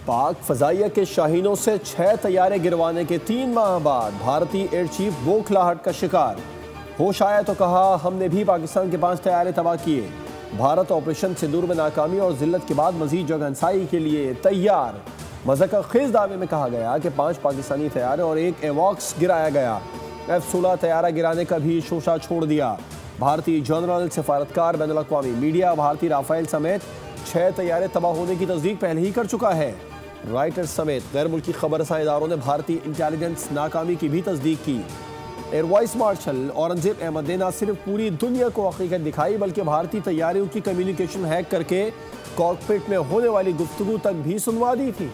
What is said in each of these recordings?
पाक फजाइया के शाहीनों से 6 तैयारे गिरवाने के 3 माह बाद भारतीय एयर चीफ बौखलाहट का शिकार। होश आया तो कहा हमने भी पाकिस्तान के 5 तैयारे तबाह किए। भारत ऑपरेशन सिंदूर में नाकामी और जिल्लत के बाद मजीद जगहंसाई के लिए तैयार। मज़ाक़ खेज़ दावे में कहा गया कि 5 पाकिस्तानी तैयारे और 1 एवॉक्स गिराया गया। F-16 तैयारा गिराने का भी शोशा छोड़ दिया। भारतीय जनरल, सफारतकार, बैनुल अक़वामी मीडिया भारतीय राफेल समेत 6 तैयारे तबाह होने की तस्दीक पहले ही कर चुका है। राइटर्स समेत गैर मुल्की खबर रसां इदारों ने भारतीय इंटेलिजेंस नाकामी की भी तस्दीक की। Air vice marshal Aurangzeb Ahmed ने न सिर्फ पूरी दुनिया को हकीकत दिखाई बल्कि भारतीय तैयारियों की कम्युनिकेशन हैक करके कॉकपिट में होने वाली गुफ्तगू तक भी सुनवा दी थी।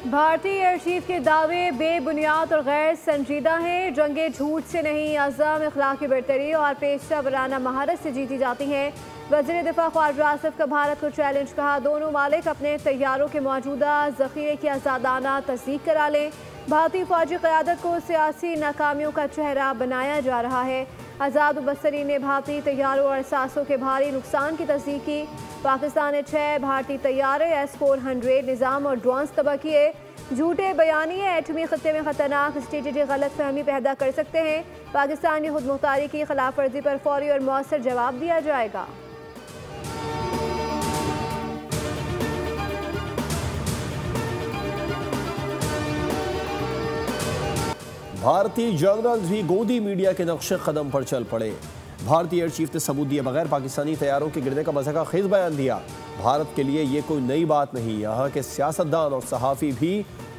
भारतीय एयर चीफ के दावे बेबुनियाद और गैर संजीदा हैं। जंगें झूठ से नहीं, अज़म, इखलाकी बरतरी और पेशा वराना महारत से जीती जाती हैं। वज़ीर दिफा ख्वाजा आसिफ का भारत को चैलेंज, कहा दोनों मालिक अपने तैयारों के मौजूदा ज़ख़ीरे की आज़ादाना तस्दीक करा लें। भारतीय फ़ौजी क़यादत को सियासी नाकामियों का चेहरा बनाया जा रहा है। आज़ाद बसरी ने भारतीय तैयारों और असासों के भारी नुकसान की तस्दीक की। पाकिस्तान ने 6 भारतीय तैयारे S-400 निज़ाम और ड्रोन्स तबाह किए। झूठे बयानिए एटमी खत्ते में खतरनाक स्ट्रेटेजी गलत फहमी पैदा कर सकते हैं। पाकिस्तानी खुद मुख्तारी की खिलाफ वर्जी पर फौरी और मौसर जवाब दिया जाएगा। भारतीय जनरल्स भी गोदी मीडिया के नक्शे कदम पर चल पड़े। भारतीय एयर चीफ ने सबूत दिए बगैर पाकिस्तानी तैयारों के गिरने का मज़ाक़ खेज़ बयान दिया। भारत के लिए ये कोई नई बात नहीं, यहाँ के सियासतदान और सहाफ़ी भी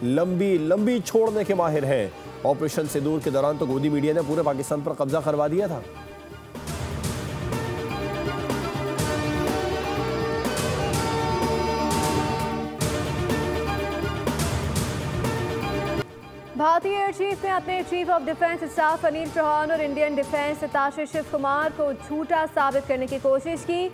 लंबी लंबी छोड़ने के माहिर हैं। ऑपरेशन सिंदूर के दौरान तो गोदी मीडिया ने पूरे पाकिस्तान पर कब्जा करवा दिया था। भारतीय एयर चीफ ने अपने chief of defence staff Anil Chauhan और Indian defence attache Shiv Kumar को झूठा साबित करने की कोशिश की।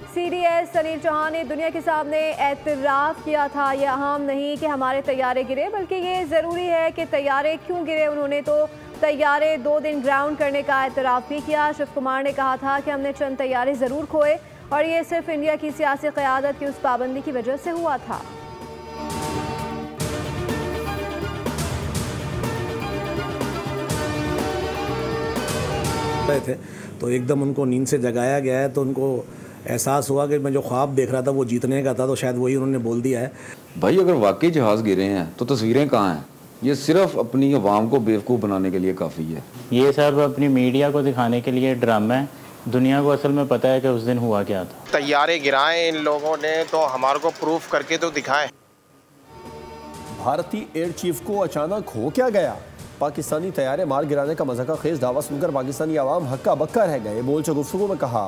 CDS अनिल चौहान ने दुनिया के सामने एतराफ़ किया था, यह अहम नहीं कि हमारे तैयारे गिरे बल्कि ये ज़रूरी है कि तैयारे क्यों गिरे। उन्होंने तो तैयारे 2 दिन ग्राउंड करने का एतराफ़ भी किया। शिव कुमार ने कहा था कि हमने चंद तैयारे ज़रूर खोए और ये सिर्फ इंडिया की सियासी क़यादत की उस पाबंदी की वजह से हुआ था। थे तो एकदम उनको नींद से जगाया गया है, तो उनको एहसास हुआ कि मैं जो ख्वाब देख रहा था वो जीतने का था, तो शायद वही उन्होंने बोल दिया है। भाई अगर वाकई जहाज़ गिरे हैं तो तस्वीरें कहाँ हैं? ये सिर्फ अपनी अवाम को बेवकूफ़ बनाने के लिए काफ़ी है। ये सब अपनी मीडिया को दिखाने के लिए ड्रामा है। दुनिया को असल में पता है कि उस दिन हुआ क्या था। तैयारे गिराए इन लोगों ने तो हमारे को प्रूफ करके तो दिखाएं। भारतीय एयर चीफ को अचानक हो क्या गया? पाकिस्तानी तैयारे मार गिराने का मज़ाक़ खेज़ दावा सुनकर पाकिस्तानी आवाम हक्का बक्का रह गए। बोलचे गुफ्तगू में कहा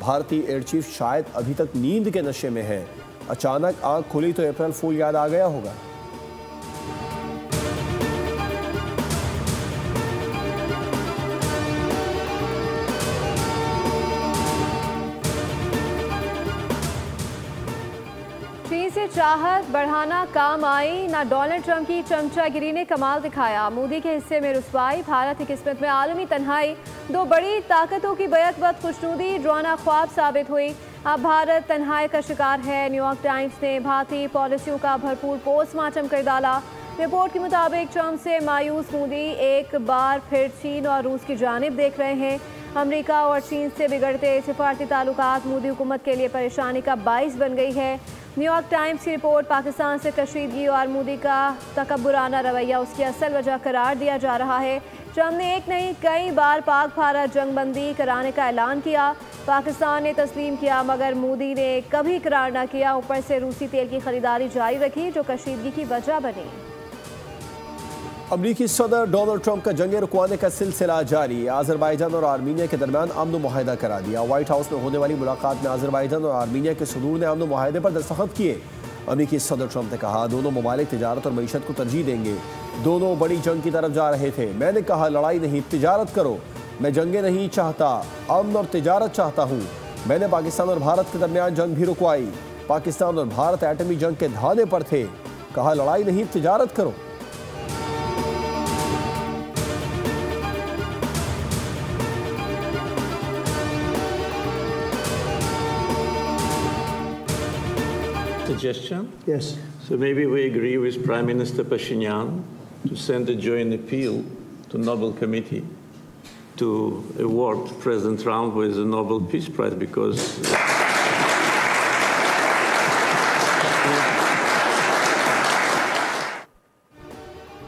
भारतीय एयर चीफ शायद अभी तक नींद के नशे में है। अचानक आंख खुली तो अप्रैल फूल याद आ गया होगा। चीन से चाहत बढ़ाना काम आई, ना डोनाल्ड ट्रंप की चमचागिरी ने कमाल दिखाया। मोदी के हिस्से में रुसवाई, भारत की किस्मत में आलमी तन्हाई। 2 बड़ी ताकतों की बैक खुशनुदी ड्राना ख्वाब साबित हुई। अब भारत तन्हाई का शिकार है। न्यूयॉर्क टाइम्स ने भारतीय पॉलिसियों का भरपूर पोस्टमार्टम कर डाला। रिपोर्ट के मुताबिक ट्रंप से मायूस मोदी एक बार फिर चीन और रूस की जानिब देख रहे हैं। अमेरिका और चीन से बिगड़ते सिफारती ताल्लुकात मोदी हुकूमत के लिए परेशानी का बाइस बन गई है। न्यूयॉर्क टाइम्स की रिपोर्ट, पाकिस्तान से कशीदगी और मोदी का तकब्बुराना रवैया उसकी असल वजह करार दिया जा रहा है। ट्रंप ने एक नहीं कई बार पाक भारत जंगबंदी कराने का ऐलान किया। पाकिस्तान ने तस्लीम किया मगर मोदी ने कभी करार न किया। ऊपर से रूसी तेल की खरीदारी जारी रखी जो कशीदगी की वजह बनी। अमरीकी सदर डोनाल्ड ट्रंप का जंगे रुकवाने का सिलसिला जारी। अजरबैजान और आर्मीनिया के दरमियान अमन मुआहदा करा दिया। व्हाइट हाउस में होने वाली मुलाकात में अजरबैजान और आर्मीनिया के सदूर ने अमन मुआहदे पर दस्तखत किए। अमरीकी सदर ट्रंप ने कहा दोनों ममालिक तिजारत और मईशत को तरजीह देंगे। दोनों बड़ी जंग की तरफ जा रहे थे। मैंने कहा लड़ाई नहीं, तिजारत करो। मैं जंगे नहीं चाहता, अमन और तिजारत चाहता हूँ। मैंने पाकिस्तान और भारत के दरमियान जंग भी रुकवाई। पाकिस्तान और भारत एटमी जंग के धाने पर थे। कहा लड़ाई नहीं, तिजारत करो। suggestion? Yes. So maybe we agree with Prime Minister Pashinyan to send a joint appeal to Nobel Committee to award President Trump with the Nobel Peace Prize because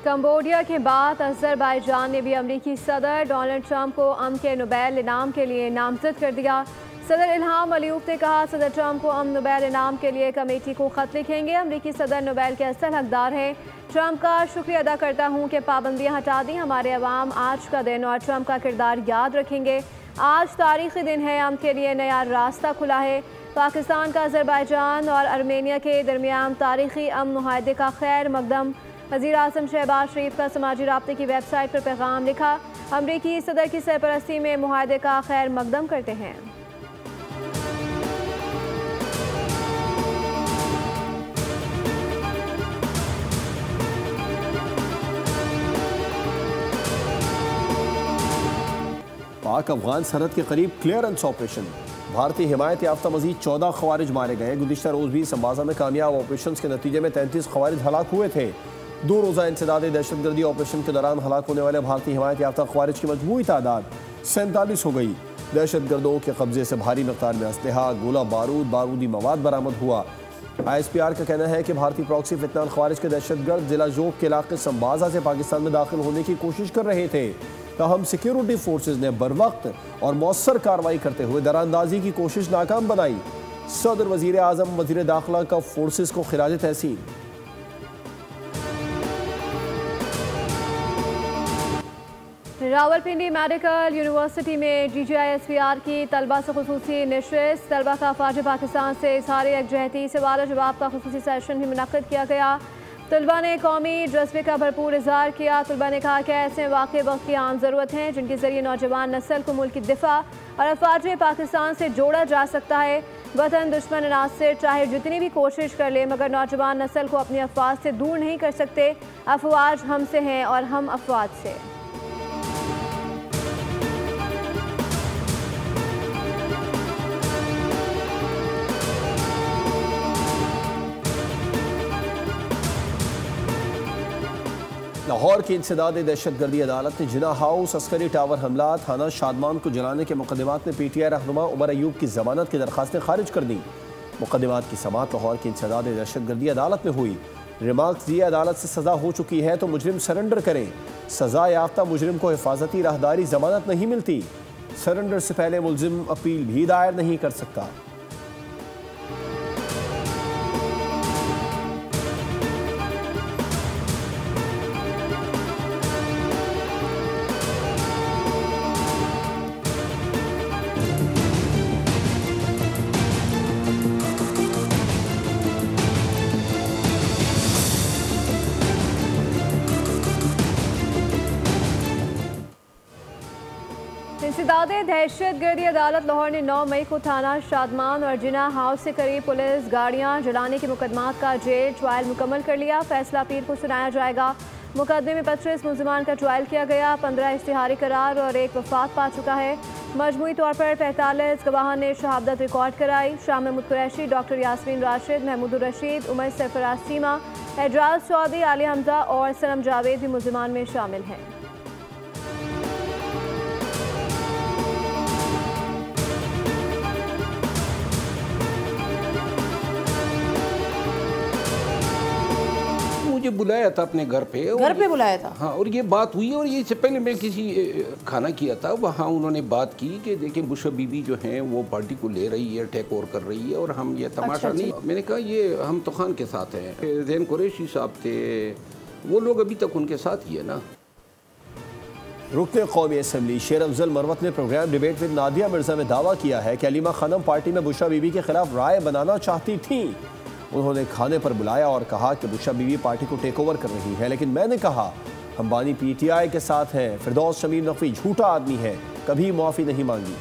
Cambodia के बाद अज़रबैजान ने भी अमरीकी सदर डोनाल्ड ट्रंप को अमन के Nobel इनाम के लिए नामजद कर दिया। सदर इल्हाम अलीयूब ने कहा सदर ट्रंप को अमन नोबेल इनाम के लिए कमेटी को ख़त लिखेंगे। अमरीकी सदर नोबेल के असल हकदार हैं। ट्रंप का शुक्रिया अदा करता हूँ कि पाबंदियाँ हटा दी। हमारे अवाम आज का दिन और ट्रंप का किरदार याद रखेंगे। आज तारीख़ी दिन है, अमन के लिए नया रास्ता खुला है। पाकिस्तान का अज़रबैजान और आर्मेनिया के दरमियान तारीख़ी अमन मुआहदे का खैर मकदम। वज़ीर आज़म शहबाज शरीफ का समाजी राब्ते की वेबसाइट पर पैगाम लिखा, अमरीकी सदर की सरपरस्ती में मुआहदे का खैर मकदम करते हैं। पाक अफगान सरहद के करीब क्लियरेंस ऑपरेशन। भारतीय हिमायत याफ्ता मजीद 14 खवारिज मारे गए। गुज़िश्ता रोज़ भी संबाजा में कामयाब ऑपरेशन के नतीजे में 33 खवारिज हलाक हुए थे। 2 रोज़ा इंसदादी दहशतगर्दी ऑपरेशन के दौरान हलाक होने वाले भारतीय हिमायत याफ्ता खवारिज की मजमूई तादाद 47 हो गई। दहशतगर्दों के कब्जे से भारी मकदार में असलहा, गोला बारूद, बारूदी मवाद बरामद हुआ। ISPR का कहना है कि भारतीय प्रॉक्सी फितनान खवारिज के दहशतगर्द जिला जोक के इलाके संबाजा से पाकिस्तान में दाखिल होने की कोशिश कर रहे थे। ताहम सिक्योरिटी फोर्सेज ने बरवक्त और मौसर कार्रवाई करते हुए दरानंदाजी की कोशिश नाकाम बनाई। सदर, वजीर आजम, वजीर दाखिला का फोर्सेज को खिराज तहसीन। रावलपिंडी मेडिकल यूनिवर्सिटी में DGISPR की तलबा से खुसूसी नशिस्त। तलबा का फ़ौज पाकिस्तान से इज़हार यकजहती सवाल जवाब का खुसूसी सेशन भी मुनक़्क़िद किया गया। तलबा ने कौमी जज्बे का भरपूर इज़हार किया। तलबा ने कहा कि ऐसे वाक़े वक्त की आम ज़रूरत हैं जिनके ज़रिए नौजवान नस्ल को मुल्क की दिफा और अफवाज पाकिस्तान से जोड़ा जा सकता है। वतन दुश्मन नासिर चाहे जितनी भी कोशिश कर ले मगर नौजवान नस्ल को अपनी अफवाज से दूर नहीं कर सकते। अफवाज हमसे हैं और हम अफवाज से। लाहौर की इंसदादी दहशतगर्दी अदालत ने जिना हाउस, अस्करी टावर हमला, थाना शादमान को जलाने के मुकदमात में PTI रहनुमा उमर अयूब की जमानत की दरखास्तें खारिज कर दी। मुकदमात की समाअत लाहौर की इंसदादी दहशतगर्दी अदालत में हुई। रिमार्क्स दिए, अदालत से सज़ा हो चुकी है तो मुजरिम सरेंडर करें। सज़ा याफ्ता मुजरिम को हिफाजती राहदारी जमानत नहीं मिलती। सरेंडर से पहले मुलजिम अपील भी दायर नहीं कर सकता। इंसदादे दहशतगर्दी अदालत लाहौर ने 9 मई को थाना शादमान और जिना हाउस से करीब पुलिस गाड़ियां जलाने के मुकदमात का जेल ट्रायल मुकम्मल कर लिया। फैसला पीर को सुनाया जाएगा। मुकदमे में 25 मुलजिमान का ट्रायल किया गया। 15 इश्तिहारी करार और 1 वफात पा चुका है। मजमूई तौर पर 45 गवाहां ने शहादत रिकॉर्ड कराई। शाह महमूद कुरैशी, डॉक्टर यास्मीन राशिद, महमूद रशीद, उमर सरफराज सीमा, एजाज चौधरी, आली हमजा और सनम जावेद भी मुलजिमान में शामिल हैं। मुझे बुलाया था अपने घर पे बुलाया था। हाँ, और ये बात हुई और ये इससे पहले मैं किसी खाना किया था, वहाँ उन्होंने बात की कि देखिए बुशरा बीबी जो हैं वो पार्टी को ले रही है, टेक ओवर कर रही है और हम ये तमाशा नहीं। मैंने कहा ये हम तो खान के साथ हैं। ज़ैन कुरैशी साहब थे, वो लोग अभी तक उनके साथ ही है ना। रुकने कौमी असम्बली शेर अफजल मरवत ने programme debate with Nadia Mirza में दावा किया है कि अलीमा खानम पार्टी में बुशरा बीबी के खिलाफ राय बनाना चाहती थी। उन्होंने खाने पर बुलाया और कहा कि बुशरा बीबी पार्टी को टेक ओवर कर रही है, लेकिन मैंने कहा हम बानी PTI के साथ हैं। फिरदौस शमीर नकवी झूठा आदमी है, कभी माफ़ी नहीं मांगी।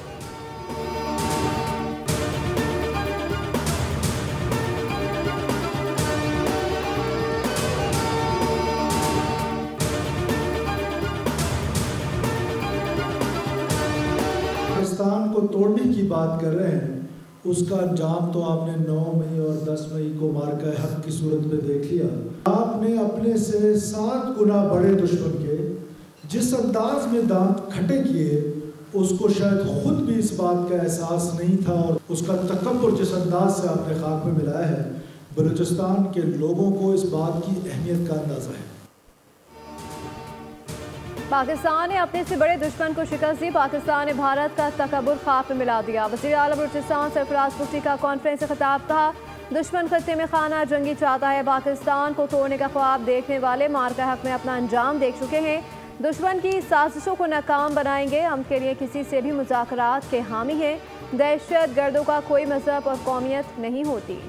पाकिस्तान को तोड़ने की बात कर रहे हैं उसका अंजाम तो आपने 9 मई और 10 मई को मार्का हक की सूरत में देख लिया। आपने अपने से 7 गुना बड़े दुश्मन के जिस अंदाज में दांत खटे किए, उसको शायद खुद भी इस बात का एहसास नहीं था, और उसका तकब्बुर जिस अंदाज से आपने खाक में मिलाया है, बलूचिस्तान के लोगों को इस बात की अहमियत का अंदाज़ा है। पाकिस्तान ने अपने से बड़े दुश्मन को शिकस्त दी। पाकिस्तान ने भारत का तकब्बुर खाक में मिला दिया। वज़ीर आला बलूचिस्तान सरफराज पुष्टी का कॉन्फ्रेंस से खिताब, कहा दुश्मन खत्ते में खाना जंगी चाहता है। पाकिस्तान को तोड़ने का ख्वाब देखने वाले मार्का हक में अपना अंजाम देख चुके हैं। दुश्मन की साजिशों को नाकाम बनाएंगे। हम के लिए किसी से भी मुज़ाकरात के हामी हैं। दहशत गर्दों का कोई मजहब और कौमियत नहीं होती।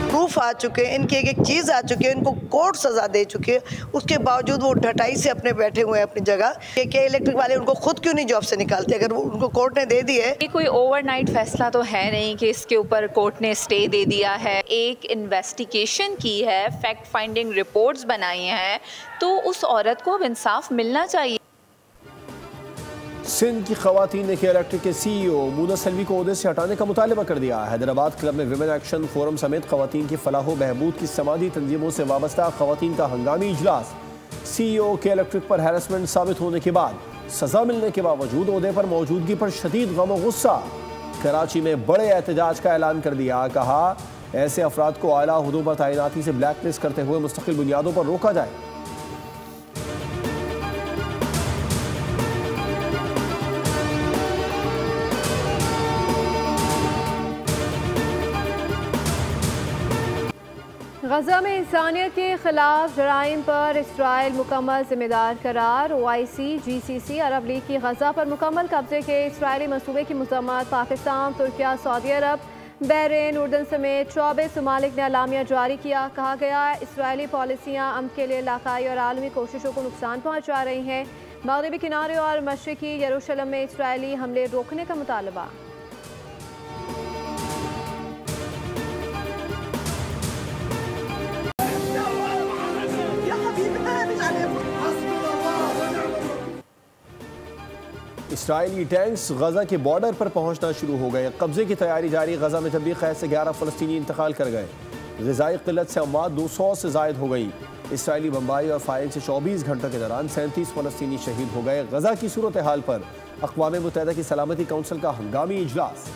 प्रूफ आ चुके हैं, इनकी एक चीज़ आ चुकी है, इनको कोर्ट सज़ा दे चुके हैं, उसके बावजूद वो ढटाई से अपने बैठे हुए हैं अपनी जगह। के इलेक्ट्रिक वाले उनको खुद क्यों नहीं जॉब से निकालते? अगर वो उनको कोर्ट ने दे दी है। ये कोई ओवरनाइट फैसला तो है नहीं कि इसके ऊपर कोर्ट ने स्टे दे दिया है। एक इन्वेस्टिगेशन की है, फैक्ट फाइंडिंग रिपोर्ट्स बनाई हैं, तो उस औरत को अब इंसाफ मिलना चाहिए। सिंध की खवातीन ने के इलेक्ट्रिक के CEO मूना सलवी को ओहदे से हटाने का मुतालबा कर दिया। हैदराबाद क्लब में विमेन एक्शन फोरम समेत खवातीन की फलाह बहबूद की समाजी तंजीमों से वाबस्ता खवातीन का हंगामी इजलास। CEO के इलेक्ट्रिक पर हैरेसमेंट साबित होने के बाद सजा मिलने के बावजूद ओहदे पर मौजूदगी पर शदीद गम और गुस्सा। कराची में बड़े एहतजाज का ऐलान कर दिया। कहा ऐसे अफराद को आला हुदों पर तैनाती से ब्लैक लिस्ट करते हुए मुस्तकिल बुनियादों पर रोका जाए। गजा में इंसानियत के खिलाफ जराइम पर इसराइल मुकम्मल जिम्मेदार करार। OIC GCC अरब लीग की गजा पर मुकम्मल कब्जे के इसराइली मनसूबे की मज़म्मत। पाकिस्तान, तुर्किया, सऊदी अरब, बहरीन, उर्दन समेत 24 ममालिक ने अलामिया जारी किया। कहा गया इसराइली पॉलिसियाँ अमन के लिए इलाकाई और आलमी कोशिशों को नुकसान पहुँचा रही हैं। मगरबी किनारे और मशरिकी यरूशलेम में इसराइली हमले रोकने का मुतालबा। इसराइली टैंक्स गजा के बॉर्डर पर पहुंचना शुरू हो गए। कब्जे की तैयारी जारी। गजा में तबलीग खैर से 11 फ़लस्तीनी इंतकाल कर गए। ग़िज़ाई क़िल्लत से अमवात 200 से ज़ायद हो गई। इसराइली बम्बाई और फायरिंग से 24 घंटों के दौरान 37 फ़लस्तीनी शहीद हो गए। गजा की सूरत हाल पर अक़वाम मुत्तहिदा की सलामती काउंसिल का हंगामी इजलास।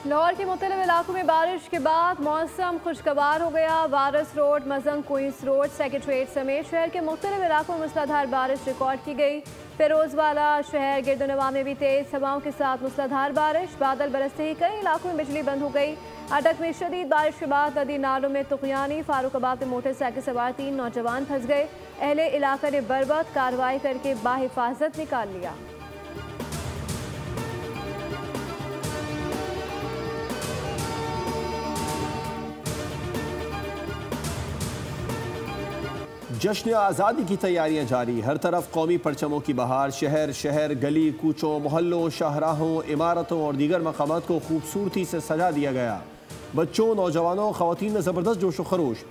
लाहौर के मुख्तलिफ इलाकों में बारिश के बाद मौसम खुशगवार हो गया। Waris Road, Mozang, Queens Road, secretariat समेत शहर के मुख्तलिफ इलाकों में मूसलाधार बारिश रिकॉर्ड की गई। फिरोजवाला शहर गिरदोनवा में भी तेज हवाओं के साथ मूसलाधार बारिश। बादल बरसते ही कई इलाकों में बिजली बंद हो गई। अटक में शदीद बारिश के बाद नदी नालों में तुगयानी। फारूकाबाद में मोटरसाइकिल सवार 3 नौजवान फंस गए। अहले इलाका ने बर्वक्त कार्रवाई करके बाहिफाजत निकाल लिया। जश्न आज़ादी की तैयारियां जारी। हर तरफ कौमी परचमों की बहार। शहर शहर, गली कूचों, मोहल्लों, शाहराहों, इमारतों और दीगर मकामात को खूबसूरती से सजा दिया गया। बच्चों, नौजवानों, ख़वातीन में ज़बरदस्त जोश व खरोश।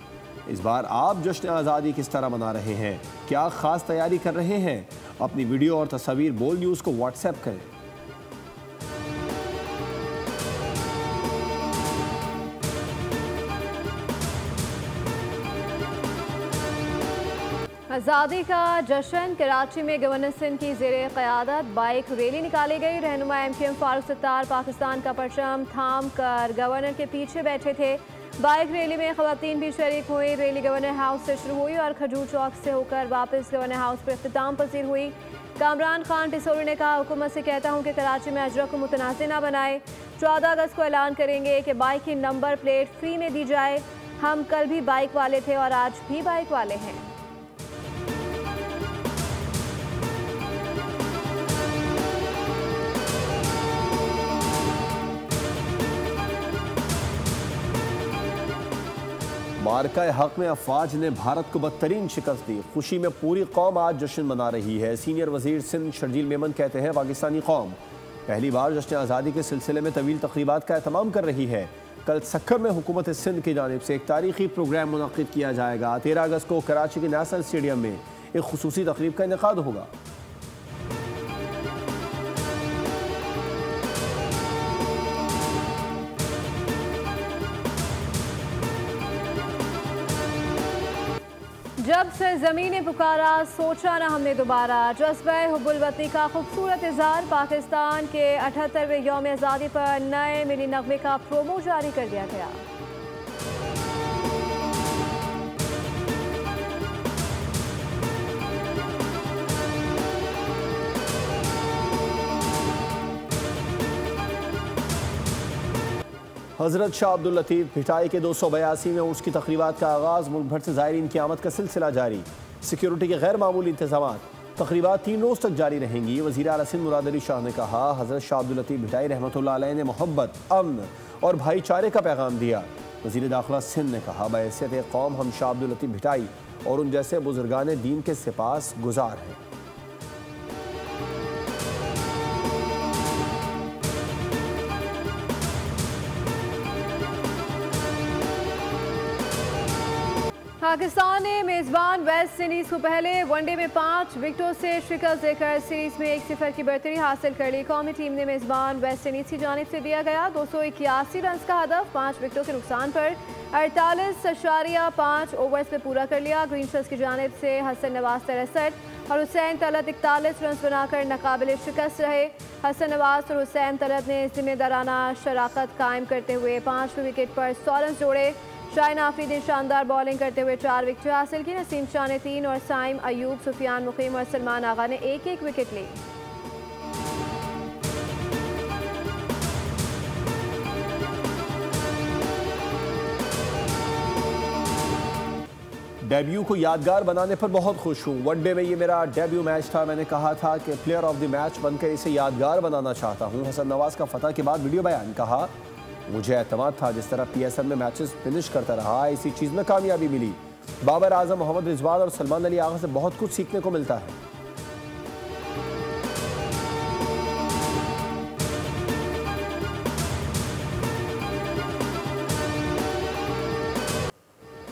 इस बार आप जश्न आज़ादी किस तरह मना रहे हैं? क्या ख़ास तैयारी कर रहे हैं? अपनी वीडियो और तस्वीर बोल न्यूज़ को व्हाट्सएप करें। आज़ादी का जश्न। कराची में गवर्नर सिंध की ज़ेरे क़यादत बाइक रैली निकाली गई। रहनुमा MKM फारूक सत्तार पाकिस्तान का परचम थाम कर गवर्नर के पीछे बैठे थे। बाइक रैली में ख़वातीन भी शरीक हुई। रैली गवर्नर हाउस से शुरू हुई और खजूर चौक से होकर वापस गवर्नर हाउस पर इख्तिताम पसीर हुई। कामरान खान टिसोरी ने कहा, हुकूमत से कहता हूँ कि कराची में अजरक को मुतनाज़ न बनाए। 14 अगस्त को ऐलान करेंगे कि बाइक की नंबर प्लेट फ्री में दी जाए। हम कल भी बाइक वाले थे और आज भी बाइक वाले हैं। मार्का हक में अफवाज ने भारत को बदतरीन शिकस्त दी। खुशी में पूरी कौम आज जश्न मना रही है। सीनियर वजीर सिंध शर्जील मेमन कहते हैं पाकिस्तानी कौम पहली बार जश्न आज़ादी के सिलसिले में तवील तकरीबात का एहतमाम कर रही है। कल सक्खर में हुकूमत सिंध की जानिब से एक तारीखी प्रोग्राम मुनक़्क़िद किया जाएगा। 13 अगस्त को कराची के नेशनल स्टेडियम में एक खुसूसी तकरीब का इनेकाद होगा। जब से ज़मीन ने पुकारा सोचा ना हमने दोबारा, जज्बा हुब्बुल वतनी का खूबसूरत इज़हार। पाकिस्तान के 78वें यौम आज़ादी पर नए मिली नगमे का प्रोमो जारी कर दिया गया। हज़रत शाह अब्दुल लतीफ़ भिटाई के 282वें उर्स की तकरीबात का आगाज़। मुल्क भर से ज़ायरीन की आमद का सिलसिला जारी। सिक्योरिटी के गैर मामूली इंतज़ामात। तकरीबात 3 रोज़ तक जारी रहेंगी। वज़ीर आला सिंध मुराद अली शाह ने कहा, हज़रत शाह अब्दुल लतीफ़ भिटाई रहमतुल्लाह अलैह ने मोहब्बत, अमन और भाईचारे का पैगाम दिया। वज़ीर दाखिला सिंध ने कहा, बहैसियत एक कौम हम शाह अब्दुल लतीफ़ भिटाई और उन जैसे बुजुर्गान दीन के सिपास गुजार हैं। पाकिस्तान ने मेज़बान वेस्ट इंडीज़ को पहले वनडे में 5 विकेटों से शिकस्त देकर सीरीज में 1-0 की बढ़तरी हासिल कर ली। कौमी टीम ने मेज़बान वेस्ट इंडीज़ की जानिब से दिया गया 281 रन का हदफ 5 विकेटों के नुकसान पर 48.5 ओवर्स में पूरा कर लिया। ग्रीन शर्ट्स की जानिब से हसन नवाज 63 और हुसैन तलत 41 रन बनाकर नाकाबिल शिकस्त रहे। हसन नवाज और हुसैन तलत ने जिम्मेदाराना शराकत कायम करते हुए 5वें विकेट पर 100 रन जोड़े। शाहीन आफरीदी ने शानदार बॉलिंग करते हुए 4 विकेट हासिल की। नसीम शाह ने 3 और साइम अयूब, सुफियान मुकीम और सलमान आगा ने 1-1 विकेट ली। डेब्यू को यादगार बनाने पर बहुत खुश हूँ। वनडे में ये मेरा डेब्यू मैच था। मैंने कहा था कि प्लेयर ऑफ द मैच बनकर इसे यादगार बनाना चाहता हूँ। हसन नवाज का फतह के बाद वीडियो बयान। कहा, मुझे एतमाद था जिस तरह PSL में मैचेस फिनिश करता रहा इसी चीज़ में कामयाबी मिली। बाबर आजम, मोहम्मद रिजवान और सलमान अली आगा से बहुत कुछ सीखने को मिलता है।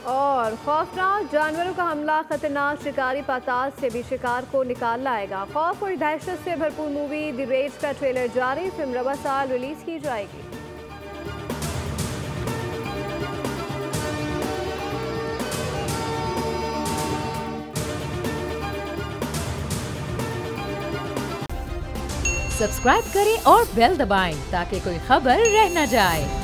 और खौफनाक जानवरों का हमला, खतरनाक शिकारी पाताल से भी शिकार को निकाल लाएगा। खौफ और दहशत से भरपूर मूवी द रेज का ट्रेलर जारी। फिल्म रबा साल रिलीज की जाएगी। सब्सक्राइब करें और बेल दबाएं ताकि कोई खबर रह न जाए।